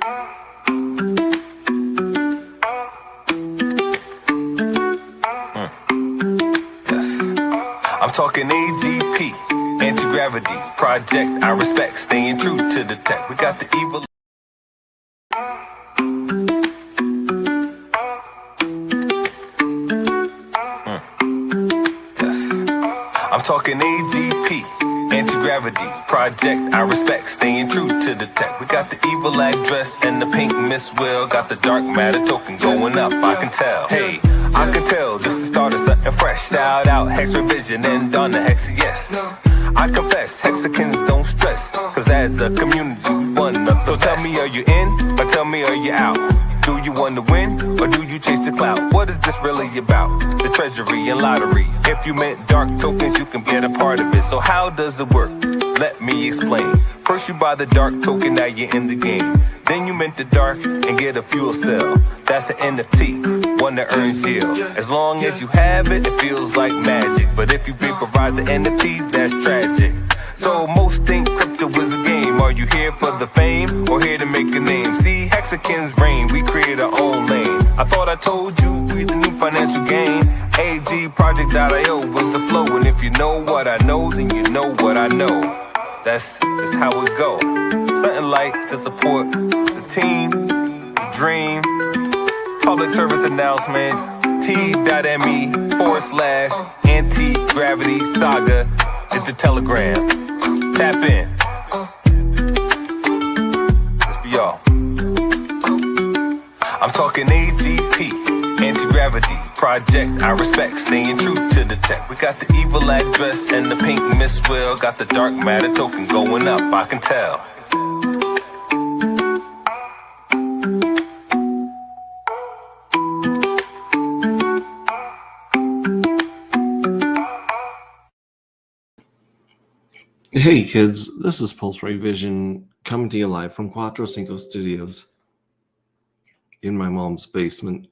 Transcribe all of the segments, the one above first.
I'm talking AGP, anti-gravity project. I respect staying true to the tech. We got the evil. I'm talking AGP, anti-gravity project. I respect staying true to the tech. We got the evil address and the pink Miss Will. Got the dark matter token going up, I can tell. Hey, I can tell this is the start of something fresh. Shout out Hex Revision and Donna Hex, yes. I confess, Hexicans don't stress, cause as a community we one up. So tell me, are you in, or tell me, are you out? Do you want to win, or do you chase the clout? What is this really about? The treasury and lottery. If you meant dark tokens, you can get a part of it. So how does it work? Let me explain. First you buy the dark token, now you're in the game. Then you mint the dark and get a fuel cell. That's an NFT, one that earns yield. As long as you have it, it feels like magic. But if you vaporize the NFT, that's tragic. So most think crypto is a game. Are you here for the fame, or here to make a name? See, Hexicans reign, we create our own lane. I thought I told you, we the new financial gain. AGproject.io was the flow. And if you know what I know, then you know what I know. That's just how it go. Something like to support the team, the dream. Public service announcement, t.me/anti-gravity saga is the telegram. Tap in. It's for y'all. I'm talking AGP, anti-gravity project. I respect staying true to the tech. We got the evil address and the pink Miss Will. Got the dark matter token going up, I can tell. Hey kids, this is Pulse Ray Vision coming to you live from Cuatro Cinco Studios in my mom's basement,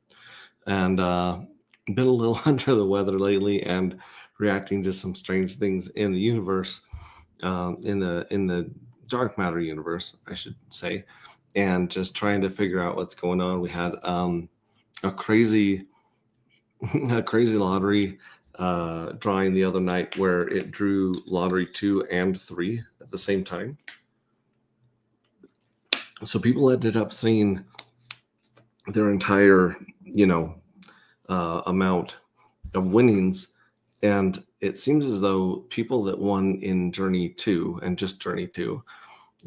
and been a little under the weather lately and reacting to some strange things in the universe, in the dark matter universe, I should say, and just trying to figure out what's going on. We had a crazy lottery drawing the other night where it drew lottery 2 and 3 at the same time. So people ended up seeing their entire, amount of winnings. And it seems as though people that won in Journey 2 and just Journey 2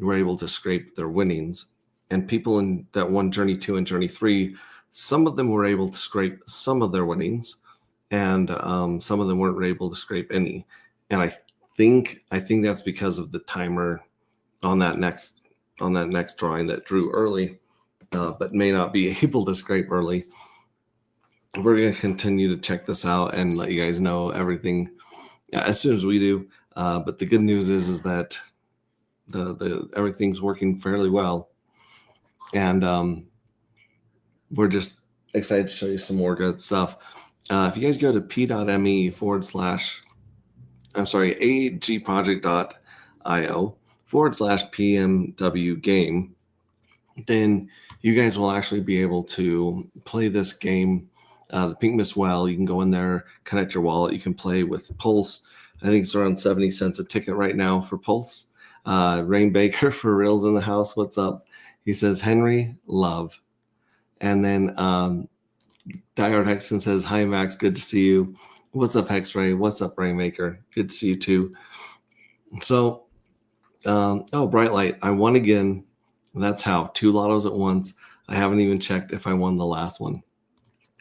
were able to scrape their winnings. And people that won Journey 2 and Journey 3, some of them were able to scrape some of their winnings, and some of them weren't able to scrape any. And I think that's because of the timer on that next drawing that drew early, but may not be able to scrape early. We're going to continue to check this out and let you guys know everything as soon as we do. But the good news is that the everything's working fairly well, and we're just excited to show you some more good stuff. If you guys go to agproject.io/PMW game, then you guys will actually be able to play this game, the Pink Miss Well. You can go in there, connect your wallet. You can play with Pulse. I think it's around 70 cents a ticket right now for Pulse. Rain Baker for Reals in the house. What's up? He says, Henry, love. And then Diehard Hexton says, hi, Max. Good to see you. What's up, Hex Ray? What's up, Rainmaker? Good to see you, too. So, Bright Light. I won again. That's how. 2 Lottos at once. I haven't even checked if I won the last one.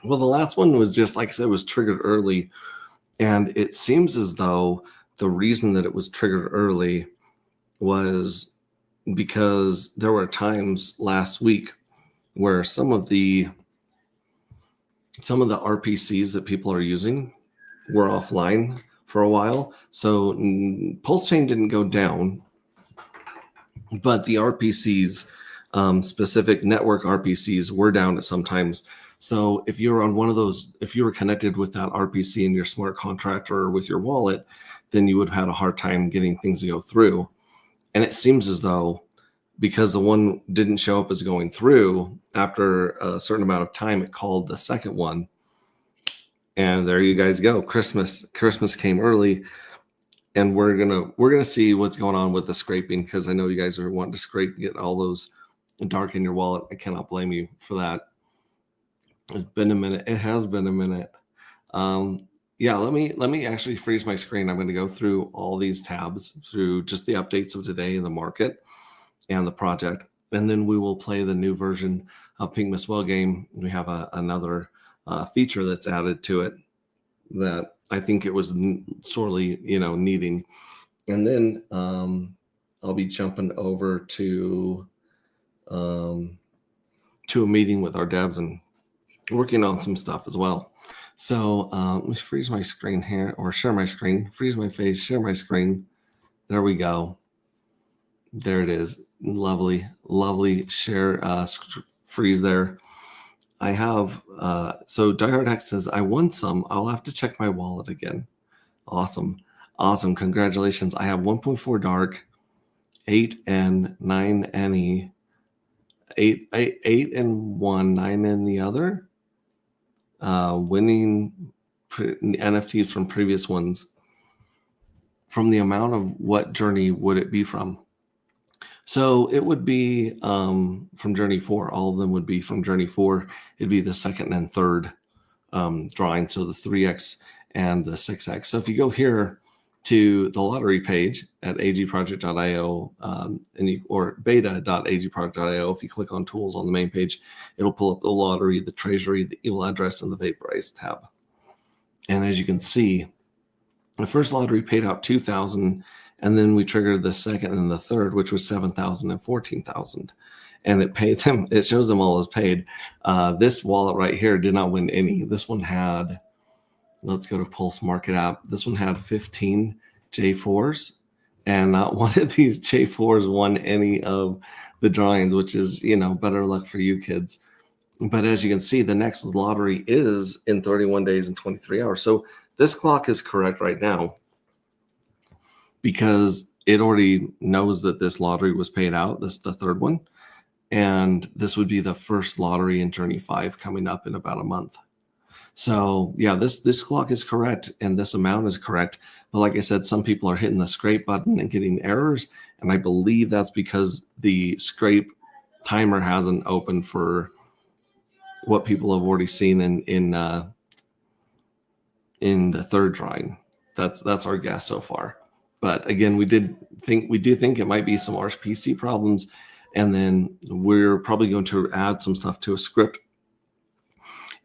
Well, the last one was just, like I said, was triggered early. And it seems as though the reason that it was triggered early was because there were times last week where some of the RPCs that people are using were offline for a while. So Pulse Chain didn't go down, but the RPCs, specific network RPCs, were down at some times. So if you're on one of those, if you were connected with that RPC in your smart contract or with your wallet, then you would have had a hard time getting things to go through. And it seems as though because the one didn't show up as going through, after a certain amount of time, it called the second one. And there you guys go. Christmas came early, and we're gonna see what's going on with the scraping, because I know you guys are wanting to scrape and get all those dark in your wallet. I cannot blame you for that. It's been a minute. It has been a minute. Yeah, let me actually freeze my screen. I'm going to go through all these tabs through just the updates of today in the market and the project, and then we will play the new version of Pink Miss Well game. We have another feature that's added to it that I think it was sorely, needing. And then I'll be jumping over to a meeting with our devs and working on some stuff as well. So let me freeze my screen here, or share my screen, freeze my face, share my screen. There we go. There it is. Lovely, lovely share freeze there. I have, so Diehard X says, I won some. I'll have to check my wallet again. Awesome. Awesome. Congratulations. I have 1.4 dark, 8 and 9 NE, 8 and 1, 9 and the other. Winning NFTs from previous ones. From the amount of what journey would it be from? So it would be from Journey 4. All of them would be from Journey 4. It'd be the second and third drawing, so the 3x and the 6x. So if you go here to the lottery page at agproject.io or beta.agproject.io, if you click on tools on the main page, it'll pull up the lottery, the treasury, the email address, and the vaporize tab. And as you can see, the first lottery paid out 2,000, and then we triggered the second and the third, which was 7,000 and 14,000. And it paid them, it shows them all as paid. This wallet right here did not win any. This one had, let's go to Pulse Market app. This one had 15 J4s, and not one of these J4s won any of the drawings, which is, better luck for you kids. But as you can see, the next lottery is in 31 days and 23 hours. So this clock is correct right now because it already knows that this lottery was paid out. This is the third one. And this would be the first lottery in Journey 5 coming up in about a month. So yeah, this clock is correct and this amount is correct. But like I said, some people are hitting the scrape button and getting errors. And I believe that's because the scrape timer hasn't opened for what people have already seen in the third drawing. That's our guess so far. But again, we do think it might be some RPC problems. And then we're probably going to add some stuff to a script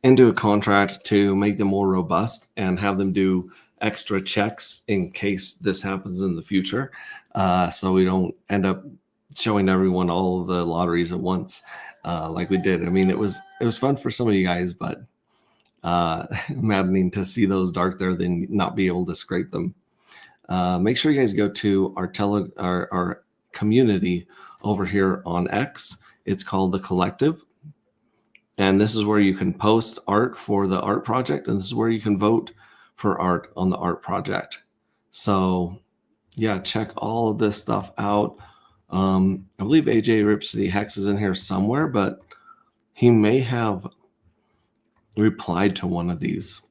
into a contract to make them more robust and have them do extra checks in case this happens in the future. So we don't end up showing everyone all of the lotteries at once like we did. I mean, it was fun for some of you guys, but maddening to see those dark there, then not be able to scrape them. Make sure you guys go to our community over here on X. It's called The Collective. And this is where you can post art for the art project. And this is where you can vote for art on the art project. So yeah, check all of this stuff out. I believe AJ Ripsody Hex is in here somewhere, but he may have replied to one of these.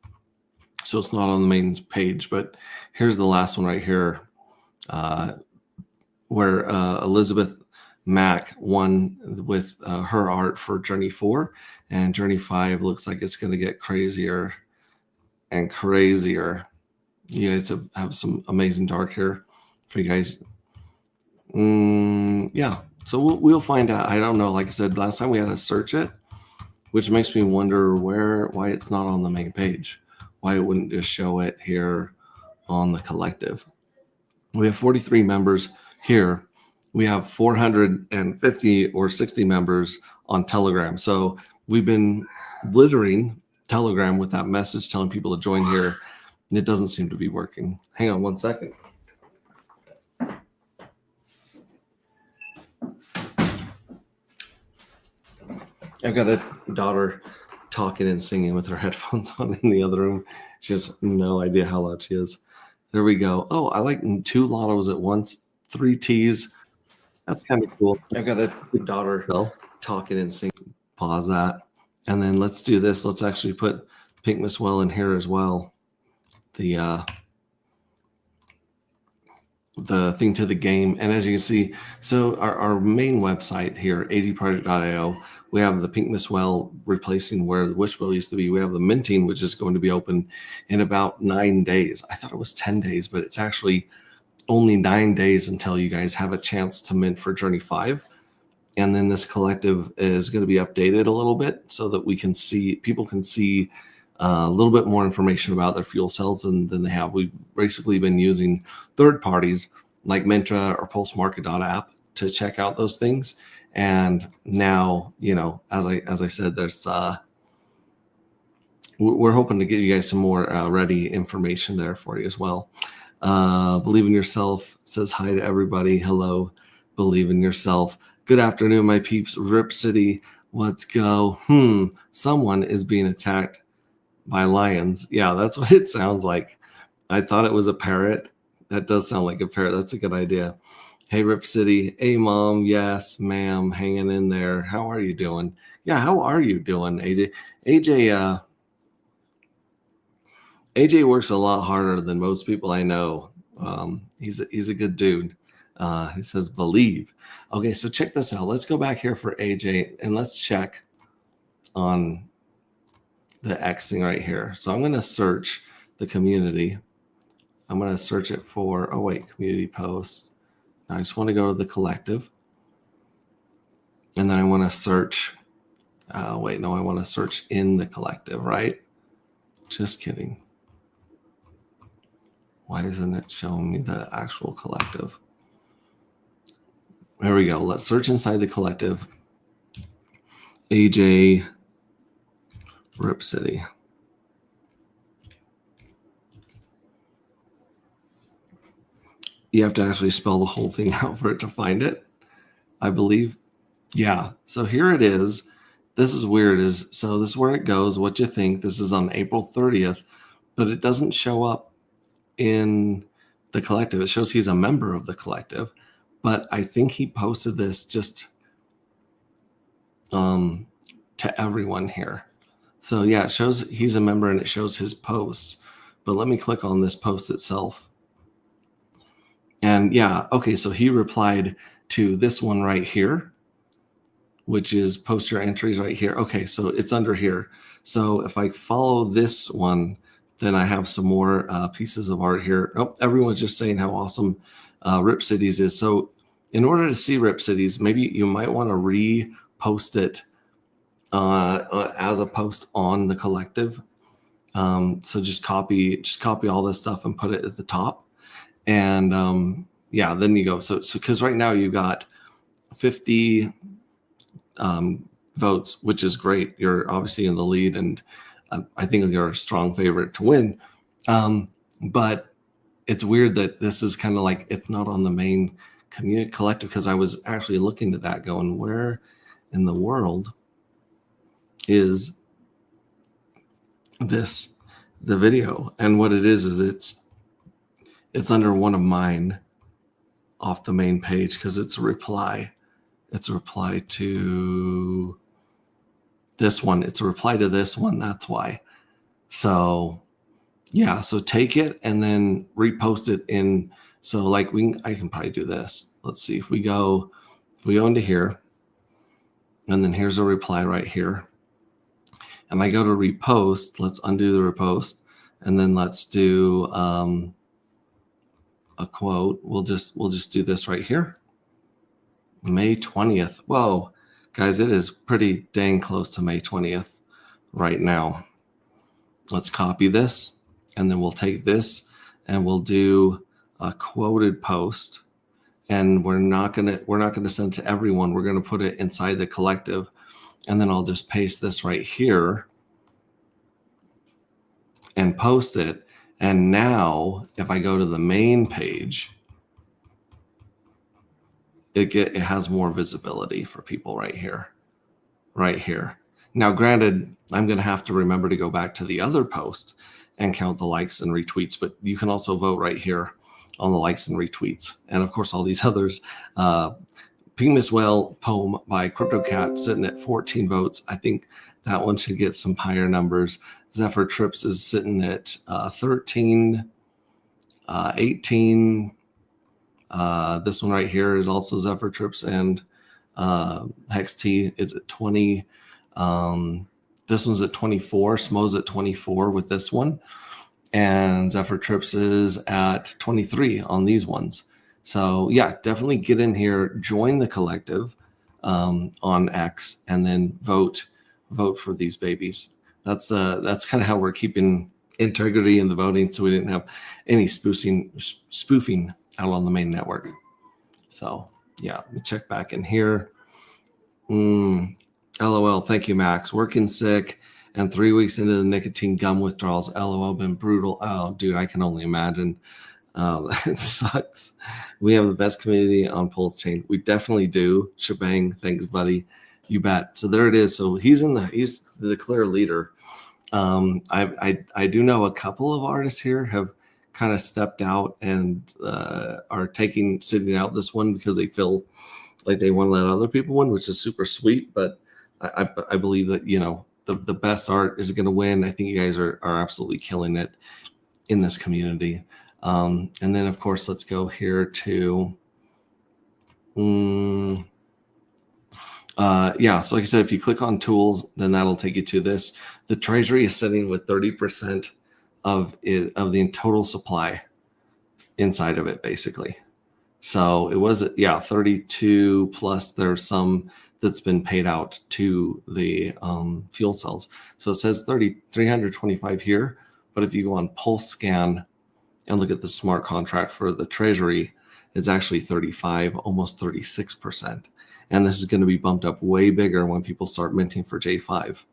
So it's not on the main page, but here's the last one right here where Elizabeth Mack won with her art for Journey 4, and Journey 5 looks like it's going to get crazier and crazier. You guys have some amazing dark here for you guys. Yeah, so we'll find out. I don't know. Like I said, last time we had to search it, which makes me wonder why it's not on the main page. Why it wouldn't just show it here on the collective. We have 43 members here. We have 450 or 60 members on Telegram. So we've been littering Telegram with that message telling people to join here. And it doesn't seem to be working. Hang on one second. I've got a daughter talking and singing with her headphones on in the other room. She has no idea how loud she is. There we go. Oh, I like 2 lottos at once, 3 T's, That's kind of cool. I've got a daughter still talking and singing. Pause that. And then let's do this. Let's actually put Pink Miss Well in here as well. The thing to the game. And as you can see, so our main website here, agproject.io, we have the Pink Miss Well replacing where the Wishbowl used to be. We have the minting, which is going to be open in about 9 days. I thought it was 10 days, but it's actually only 9 days until you guys have a chance to mint for Journey 5. And then this collective is going to be updated a little bit so that people can see a little bit more information about their fuel cells than they have. We've basically been using third parties like Mintra or PulseMarket.app to check out those things. And now, as I said, there's we're hoping to get you guys some more ready information there for you as well. Believe in Yourself says hi to everybody. Hello, Believe in Yourself. Good afternoon, my peeps. Rip City, let's go. Someone is being attacked by lions. Yeah, that's what it sounds like. I thought it was a parrot. That does sound like a parrot. That's a good idea. Hey, Rip City. Hey, Mom. Yes, ma'am. Hanging in there. How are you doing? Yeah, how are you doing, AJ? AJ works a lot harder than most people I know. He's a good dude. He says, believe. Okay, so check this out. Let's go back here for AJ and let's check on the X thing right here. So I'm going to search the community. I'm going to search it for, community posts. Now I just want to go to the collective. And then I want to search, I want to search in the collective, right? Just kidding. Why isn't it showing me the actual collective? There we go. Let's search inside the collective. AJ Rip City. You have to actually spell the whole thing out for it to find it, I believe. Yeah. So here it is. This is weird. So this is where it goes. What you think? This is on April 30th, but it doesn't show up in the collective. It shows he's a member of the collective, but I think he posted this just to everyone here. So yeah, it shows he's a member and it shows his posts. But let me click on this post itself. And yeah, okay, so he replied to this one right here, which is post your entries right here. Okay, so it's under here. So if I follow this one, then I have some more pieces of art here. Oh, everyone's just saying how awesome Rip Cities is. So in order to see Rip Cities, maybe you might want to repost it as a post on the collective. So just copy all this stuff and put it at the top. And then you go. So because right now you got 50 votes, which is great. You're obviously in the lead, and I think you're a strong favorite to win. But it's weird that this is kind of like it's not on the main community collective, because I was actually looking at that going, where in the world is the video? And what it is it's under one of mine off the main page, because it's a reply. It's a reply to this one. It's a reply to this one. That's why. So yeah, so take it and then repost it in. So like I can probably do this. Let's see if we go into here, and then here's a reply right here. And I go to repost. Let's undo the repost, and then let's do a quote. We'll just do this right here. May 20th. Whoa, guys, it is pretty dang close to May 20th right now. Let's copy this, and then we'll take this and we'll do a quoted post. And we're not gonna send it to everyone. We're gonna put it inside the collective, and then I'll just paste this right here and post it. And now if I go to the main page, it has more visibility for people right here. Now, granted, I'm going to have to remember to go back to the other post and count the likes and retweets, but you can also vote right here on the likes and retweets. And of course, all these others, Pink Miss Well poem by CryptoCat sitting at 14 votes. I think that one should get some higher numbers. Zephyr Trips is sitting at 13, 18. This one right here is also Zephyr Trips, and Hex T is at 20. This one's at 24. Smo's at 24 with this one. And Zephyr Trips is at 23 on these ones. So yeah, definitely get in here, join the collective on X, and then vote for these babies. That's kind of how we're keeping integrity in the voting, so we didn't have any spoofing out on the main network. So yeah, let me check back in here. LOL, thank you, Max. Working sick and 3 weeks into the nicotine gum withdrawals. LOL, been brutal. Oh, dude, I can only imagine. It sucks. We have the best community on Pulse Chain. We definitely do. Shebang, thanks, buddy. You bet. So there it is. So he's the clear leader. I do know a couple of artists here have kind of stepped out and are sitting out this one because they feel like they want to let other people win, which is super sweet. But I believe that, you know, the best art is going to win. I think you guys are absolutely killing it in this community. And then, of course, let's go here to, so like I said, if you click on tools, then that'll take you to this. The treasury is sitting with 30% of the total supply inside of it, basically. So it was, 32 plus there's some that's been paid out to the fuel cells. So it says 325 here, but if you go on Pulse Scan and look at the smart contract for the treasury, it's actually 35, almost 36%. And this is going to be bumped up way bigger when people start minting for J5.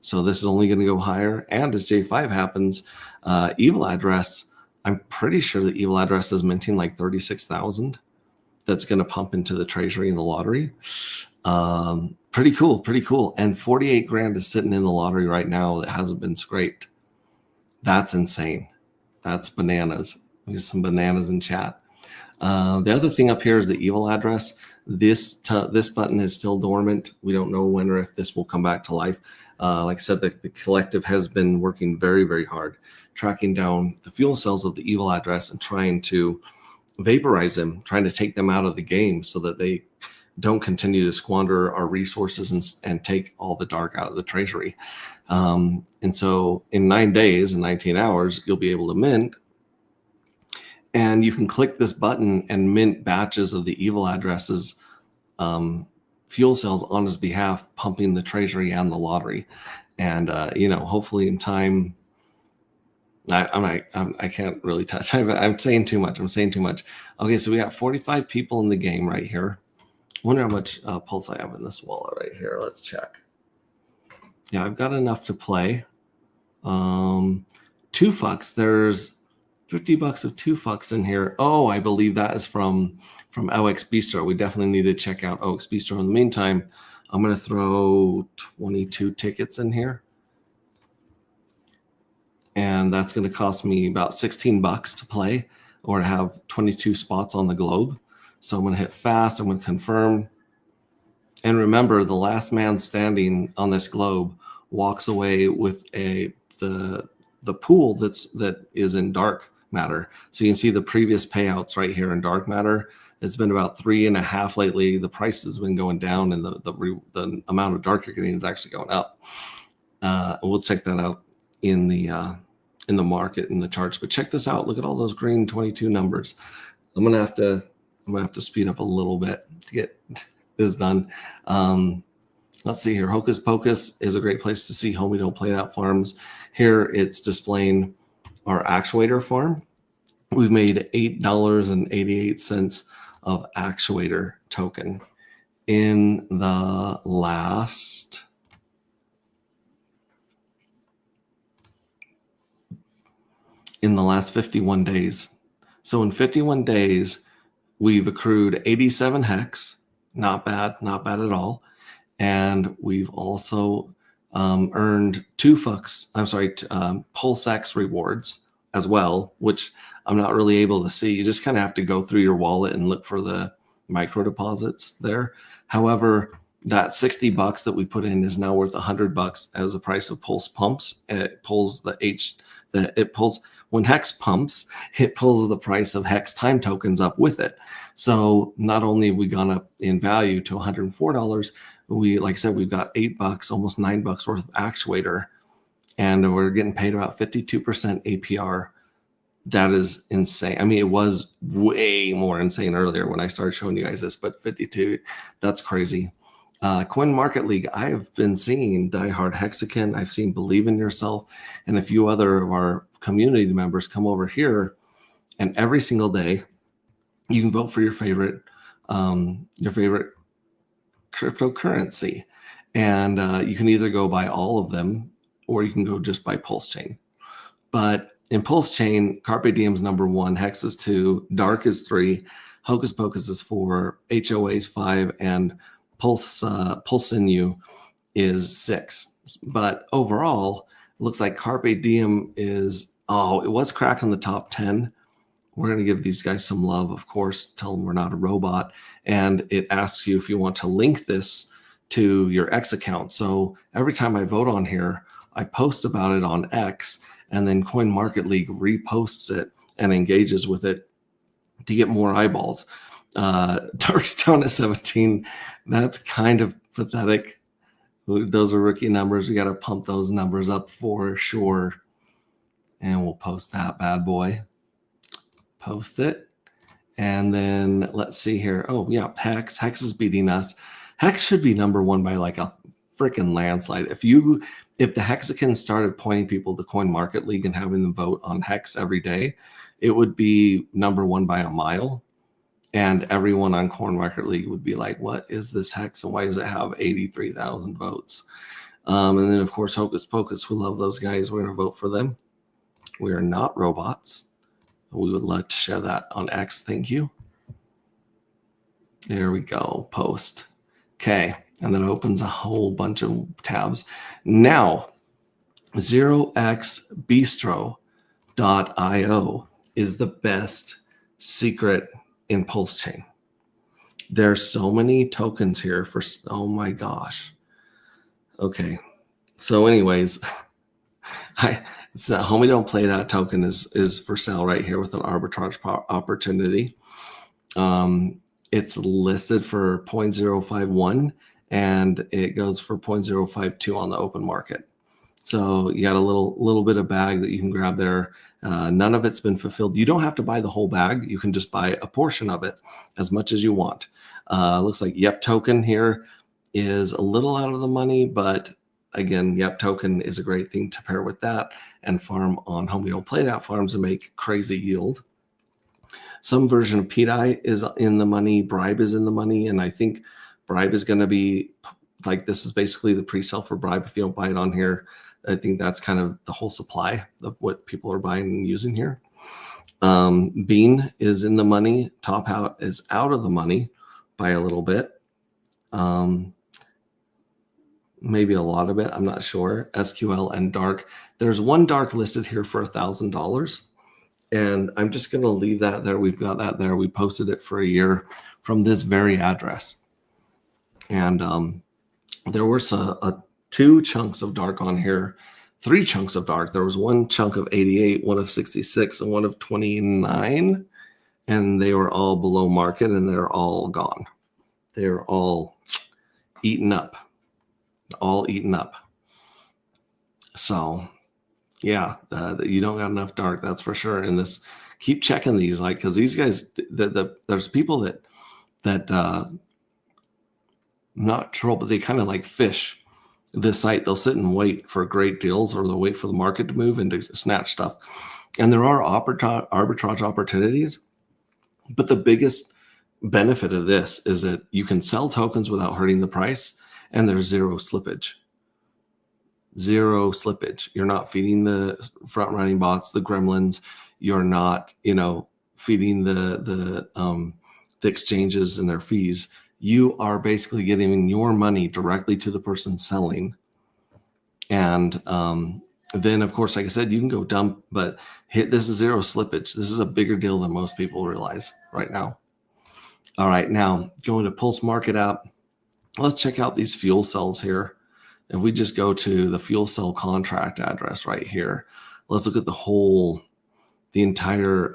So this is only going to go higher. And as J5 happens, Evil Address, I'm pretty sure that Evil Address is minting like 36,000. That's going to pump into the treasury in the lottery. Pretty cool. And 48 grand is sitting in the lottery right now that hasn't been scraped. That's insane. That's bananas. There's some bananas in chat. The other thing up here is the Evil Address. This button is still dormant. We don't know when or if this will come back to life. Like I said, the collective has been working very, very hard, tracking down the fuel cells of the Evil Address and trying to vaporize them, trying to take them out of the game so that they don't continue to squander our resources and take all the dark out of the treasury. And so in 9 days and 19 hours, you'll be able to mint. And you can click this button and mint batches of the Evil Addresses fuel cells on his behalf, pumping the treasury and the lottery. And, hopefully in time, I can't really touch. I'm saying too much. Okay, so we got 45 people in the game right here. Wonder how much pulse I have in this wallet right here. Let's check. Yeah, I've got enough to play. 2 fucks. There's $50 of 2 fucks in here. Oh, I believe that is from OX Bistro. We definitely need to check out OX Bistro. In the meantime, I'm going to throw 22 tickets in here. And that's going to cost me about $16 to play or to have 22 spots on the globe. So I'm going to hit fast. I'm going to confirm. And remember, the last man standing on this globe walks away with the pool that is in dark matter. So you can see the previous payouts right here in dark matter. It's been about 3.5 lately. The price has been going down, and the amount of dark you're getting is actually going up. We'll check that out in the market in the charts. But check this out. Look at all those green 22 numbers. I'm gonna have to speed up a little bit to get this done. Let's see here. Hocus Pocus is a great place to see Homie Don't Play That farms. Here it's displaying our actuator farm. We've made $8.88 of actuator token in the last 51 days. So in 51 days, we've accrued 87 hex. Not bad at all. And we've also earned 2 fucks, Pulse X rewards as well, which I'm not really able to see. You just kind of have to go through your wallet and look for the micro deposits there. However, that $60 that we put in is now worth $100 as the price of Pulse pumps. It pulls when Hex pumps, it pulls the price of Hex time tokens up with it. So not only have we gone up in value to $104, like I said, we've got $8, almost $9 worth of actuator, and we're getting paid about 52% APR. That is insane. I mean, it was way more insane earlier when I started showing you guys this, but 52, that's crazy. Coin Market League, I have been seeing Diehard Hexagon. I've seen Believe in Yourself and a few other of our community members come over here, and every single day you can vote for your favorite cryptocurrency, and you can either go by all of them or you can go just by Pulse Chain. But in Pulse Chain, Carpe Diem's number 1, Hex is 2, Dark is 3, Hocus Pocus is 4, HOA is 5, and Pulse Sinew is 6. But overall, it looks like Carpe Diem it was cracking the top 10. We're going to give these guys some love, of course, tell them we're not a robot. And it asks you if you want to link this to your X account. So every time I vote on here, I post about it on X, and then Coin Market League reposts it and engages with it to get more eyeballs. Dark's down at 17. That's kind of pathetic. Those are rookie numbers. We got to pump those numbers up for sure. And we'll post that bad boy. Post it. And then let's see here. Oh, yeah, Hex. Hex is beating us. Hex should be number 1 by like a freaking landslide. If the Hexagon started pointing people to Coin Market League and having them vote on Hex every day, it would be number 1 by a mile. And everyone on Coin Market League would be like, what is this Hex and why does it have 83,000 votes? And then, of course, Hocus Pocus. We love those guys. We're going to vote for them. We are not robots. We would like to share that on X. Thank you. There we go. Post. Okay. And then it opens a whole bunch of tabs. Now, 0xbistro.io is the best secret in Pulse Chain. There's so many tokens here for, oh my gosh. Okay. So anyways, Homie Don't Play That token is for sale right here with an arbitrage opportunity. It's listed for 0.051 and it goes for 0.052 on the open market. So you got a little bit of bag that you can grab there. None of it's been fulfilled. You don't have to buy the whole bag. You can just buy a portion of it, as much as you want. Looks like Yep token here is a little out of the money, but again, Yep token is a great thing to pair with that and farm on Homie Don't Play That farms and make crazy yield. Some version of PDI is in the money. Bribe is in the money, and I think Bribe is going to be like, this is basically the pre-sale for Bribe. If you don't buy it on here, I think that's kind of the whole supply of what people are buying and using here. Bean is in the money. Top Out is out of the money by a little bit. Maybe a lot of it. I'm not sure. SQL and Dark. There's one Dark listed here for $1,000. And I'm just going to leave that there. We've got that there. We posted it for a year from this very address. And there were 2 chunks of Dark on here, 3 chunks of Dark. There was one chunk of 88, one of 66, and one of 29. And they were all below market and they're all gone. They're all eaten up. So yeah, you don't got enough Dark, that's for sure. And this, keep checking these, like, because these guys, there's people that not troll, but they kind of like fish this site. They'll sit and wait for great deals, or they'll wait for the market to move and to snatch stuff. And there are arbitrage opportunities, but the biggest benefit of this is that you can sell tokens without hurting the price, and there's zero slippage. You're not feeding the front running bots, the gremlins. You're not, feeding the exchanges and their fees. You are basically giving your money directly to the person selling. And then, of course, like I said, you can go dump, but this is zero slippage. This is a bigger deal than most people realize right now. All right, now going to Pulse Market app. Let's check out these fuel cells here. If we just go to the fuel cell contract address right here, let's look at the entire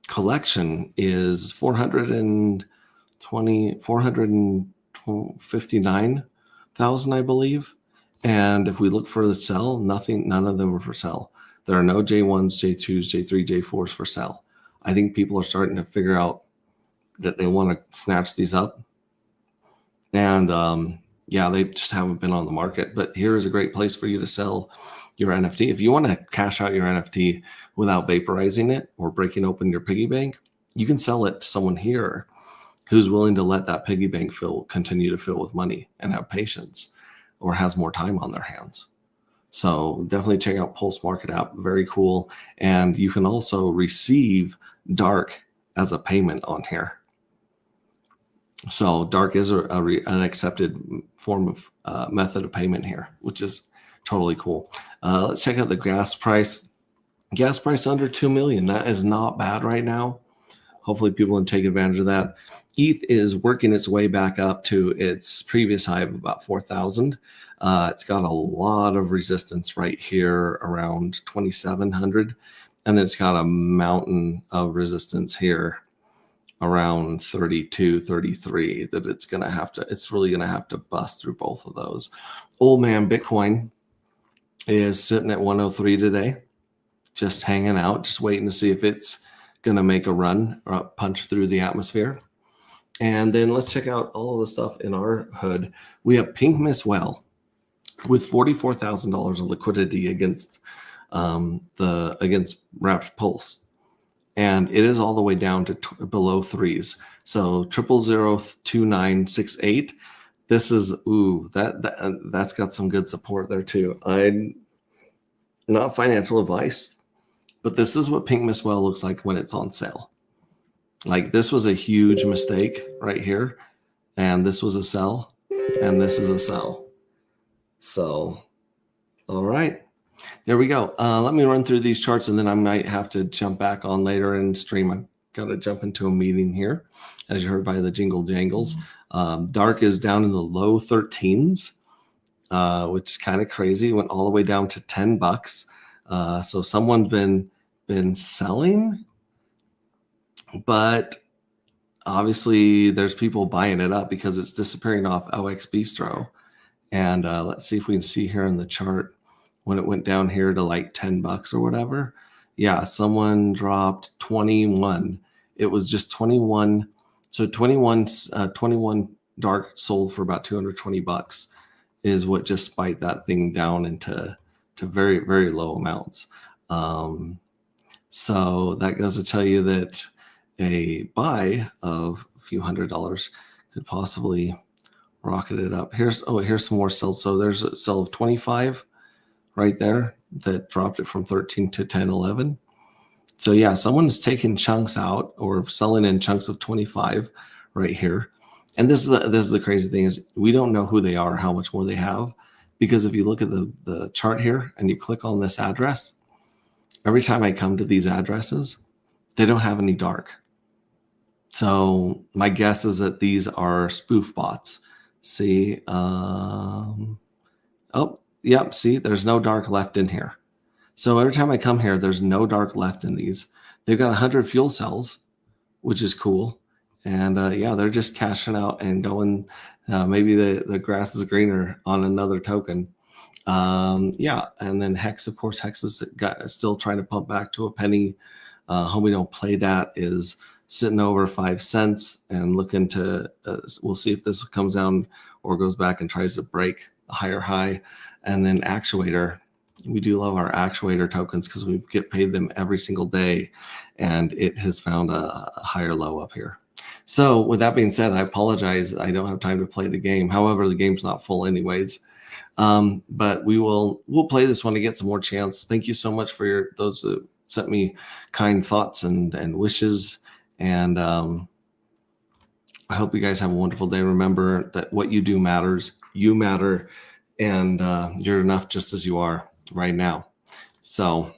collection is 459,000, I believe. And if we look for the sell, none of them are for sell. There are no J1s, J2s, J3, J4s for sell. I think people are starting to figure out that they want to snatch these up. And yeah, they just haven't been on the market. But here is a great place for you to sell your NFT. If you want to cash out your NFT without vaporizing it or breaking open your piggy bank, you can sell it to someone here who's willing to let that piggy bank continue to fill with money and have patience, or has more time on their hands. So definitely check out Pulse Market app. Very cool. And you can also receive Dark as a payment on here. So Dark is an accepted form of method of payment here, which is totally cool. Let's check out the gas price. Gas price under 2 million. That is not bad right now. Hopefully people can take advantage of that. ETH is working its way back up to its previous high of about 4,000. It's got a lot of resistance right here around 2,700. And then it's got a mountain of resistance here around 32, 33 that it's really going to have to bust through both of those. Old man Bitcoin is sitting at 103 today, just hanging out, just waiting to see if it's going to make a run or punch through the atmosphere. And then let's check out all of the stuff in our hood. We have Pink Miss Well with $44,000 of liquidity against Wrapped Pulse. And it is all the way down to below threes. So 0002968. This is that's got some good support there too. Not financial advice, but this is what Pink Miss Well looks like when it's on sale. Like, this was a huge mistake right here, and this was a sell, and this is a sell. So, all right. There we go. Let me run through these charts, and then I might have to jump back on later and stream. I've got to jump into a meeting here, as you heard by the jingle jangles. Dark is down in the low 13s, which is kind of crazy. Went all the way down to $10. So someone's been selling, but obviously there's people buying it up because it's disappearing off OX Bistro. And let's see if we can see here in the chart when it went down here to like $10 or whatever. Yeah, someone dropped 21. It was just 21. So 21 Dark sold for about $220 is what just spiked that thing down into very, very low amounts. So that goes to tell you that a buy of a few $100s could possibly rocket it up. Here's some more sells. So there's a sell of 25 right there that dropped it from 13 to 10, 11. So yeah, someone's taking chunks out or selling in chunks of 25 right here. And this is the crazy thing is we don't know who they are, how much more they have, because if you look at the chart here and you click on this address, every time I come to these addresses, they don't have any dark. So my guess is that these are spoof bots. See, oh, yep, see, there's no dark left in here. So every time I come here, there's no dark left in these. They've got 100 fuel cells, which is cool. And yeah, they're just cashing out and going, maybe the grass is greener on another token. Yeah, and then Hex, of course, Hex is still trying to pump back to a penny. Homie Don't Play Dat is sitting over 5 cents and looking to, we'll see if this comes down or goes back and tries to break a higher high. And then Actuator, we do love our Actuator tokens because we get paid them every single day, and it has found a higher low up here. So with that being said, I apologize. I don't have time to play the game. However, the game's not full anyways. But we'll play this one to get some more chance. Thank you so much for those who sent me kind thoughts and wishes. And I hope you guys have a wonderful day. Remember that what you do matters. You matter, and you're enough just as you are right now. So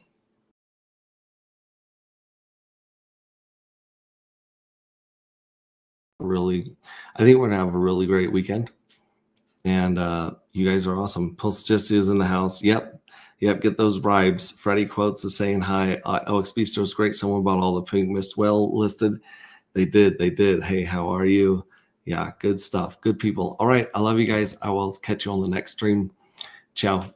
I think we're gonna have a really great weekend. And you guys are awesome. Pulse just is in the house. Yep. Get those bribes. Freddie Quotes is saying hi. OXB Store is great. Someone bought all the Pink Mist Well listed. They did. Hey, how are you? Yeah, good stuff. Good people. All right. I love you guys. I will catch you on the next stream. Ciao.